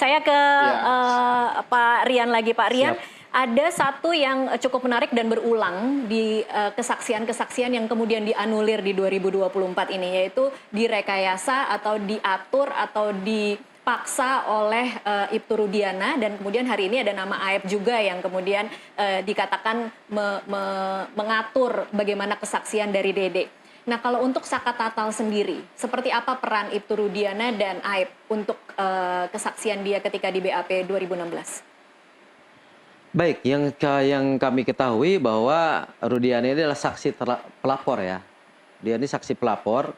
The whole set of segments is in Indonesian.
Saya ke Ya. Pak Rian lagi. Pak Rian, Siap. ada satu yang cukup menarik dan berulang di kesaksian-kesaksian yang kemudian dianulir di 2024 ini, yaitu direkayasa atau diatur atau dipaksa oleh Ibtu Rudiana, dan kemudian hari ini ada nama Aep juga yang kemudian dikatakan mengatur bagaimana kesaksian dari Dede. Nah, kalau untuk Saka Tatal sendiri, seperti apa peran Ibtu Rudiana dan Aep untuk kesaksian dia ketika di BAP 2016? Baik, yang kami ketahui bahwa Rudiana ini adalah saksi pelapor ya. Dia ini saksi pelapor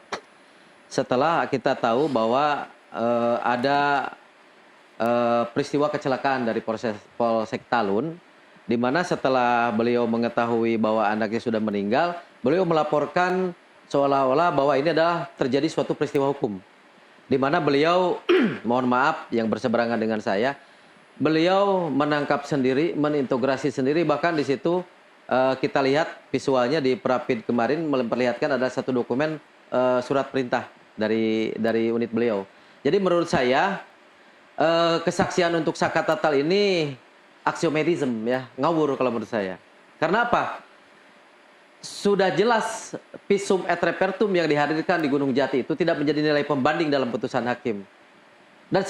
setelah kita tahu bahwa ada peristiwa kecelakaan dari Polsek Talun, di mana setelah beliau mengetahui bahwa anaknya sudah meninggal, beliau melaporkan seolah-olah bahwa ini adalah terjadi suatu peristiwa hukum. Di mana beliau, mohon maaf yang berseberangan dengan saya, beliau menangkap sendiri, menintegrasi sendiri, bahkan di situ kita lihat visualnya di Prapid kemarin memperlihatkan ada satu dokumen surat perintah dari unit beliau. Jadi menurut saya kesaksian untuk Saka Tatal ini aksiomedism ya, ngawur kalau menurut saya. Karena apa? Sudah jelas visum et repertum yang dihadirkan di Gunung Jati itu tidak menjadi nilai pembanding dalam putusan hakim. Dan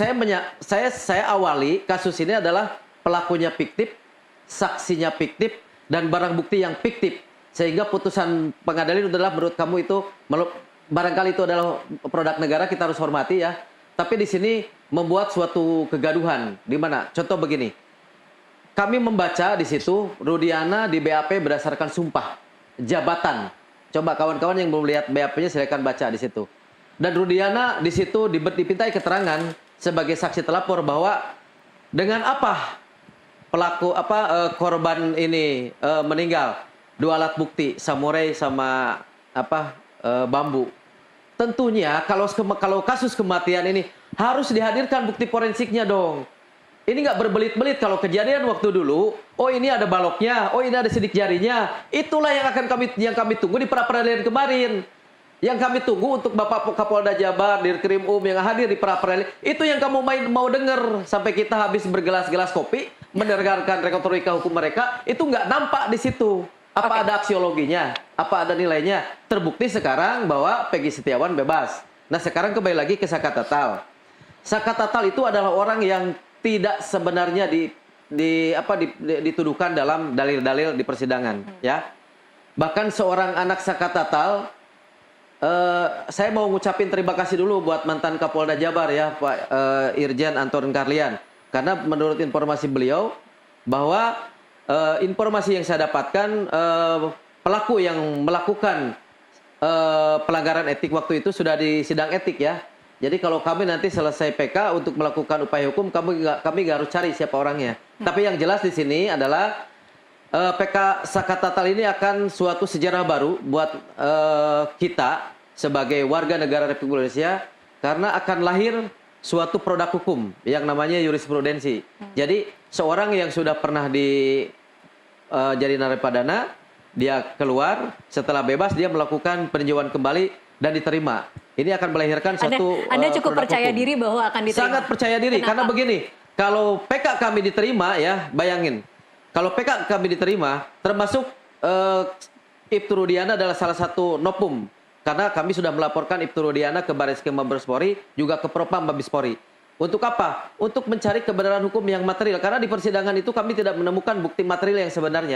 saya awali kasus ini adalah pelakunya fiktif, saksinya fiktif, dan barang bukti yang fiktif. Sehingga putusan pengadilan itu adalah menurut kamu itu, barangkali itu adalah produk negara, kita harus hormati ya. Tapi di sini membuat suatu kegaduhan. Di mana? Contoh begini, kami membaca di situ Rudiana di BAP berdasarkan sumpah jabatan. Coba kawan-kawan yang belum lihat BAP-nya silakan baca di situ. Dan Rudiana di situ dipintai keterangan sebagai saksi telapor bahwa dengan apa korban ini meninggal, 2 alat bukti samurai sama bambu. Tentunya kalau kasus kematian ini harus dihadirkan bukti forensiknya dong. Ini nggak berbelit-belit kalau kejadian waktu dulu, oh ini ada baloknya, oh ini ada sidik jarinya. Itulah yang kami tunggu di pra peradilan kemarin. Yang kami tunggu untuk Bapak Kapolda Jabar, Dirkrim yang hadir di pra peradilan, itu yang kamu mau dengar sampai kita habis bergelas-gelas kopi mendengarkan retorika hukum mereka, itu nggak nampak di situ. Apa ada aksiologinya? Apa ada nilainya? Terbukti sekarang bahwa Peggy Setiawan bebas. Nah, sekarang kembali lagi ke Saka Tatal. Saka Tatal itu adalah orang yang tidak sebenarnya dituduhkan dalam dalil-dalil di persidangan, ya. Bahkan seorang anak Saka Tatal, saya mau ngucapin terima kasih dulu buat mantan Kapolda Jabar ya, Pak Irjen Anton Carlian. Karena menurut informasi beliau bahwa informasi yang saya dapatkan pelaku yang melakukan pelanggaran etik waktu itu sudah di sidang etik ya. Jadi kalau kami nanti selesai PK untuk melakukan upaya hukum, kami nggak harus cari siapa orangnya. Tapi yang jelas di sini adalah PK Saka Tatal ini akan suatu sejarah baru buat kita sebagai warga negara Republik Indonesia, karena akan lahir suatu produk hukum yang namanya jurisprudensi. Jadi seorang yang sudah pernah jadi narapidana, dia keluar, setelah bebas dia melakukan peninjauan kembali dan diterima. Ini akan melahirkan satu Anda cukup percaya hukum. diri bahwa akan diterima? Sangat percaya diri. Kenapa? Karena begini, kalau PK kami diterima ya, bayangin. Kalau PK kami diterima, termasuk Ibtu Rudiana adalah salah satu nopum. Karena kami sudah melaporkan Ibtu Rudiana ke Barreskrim Mabespori, juga ke Propam Mabespori. Untuk apa? Untuk mencari kebenaran hukum yang material. Karena di persidangan itu kami tidak menemukan bukti material yang sebenarnya.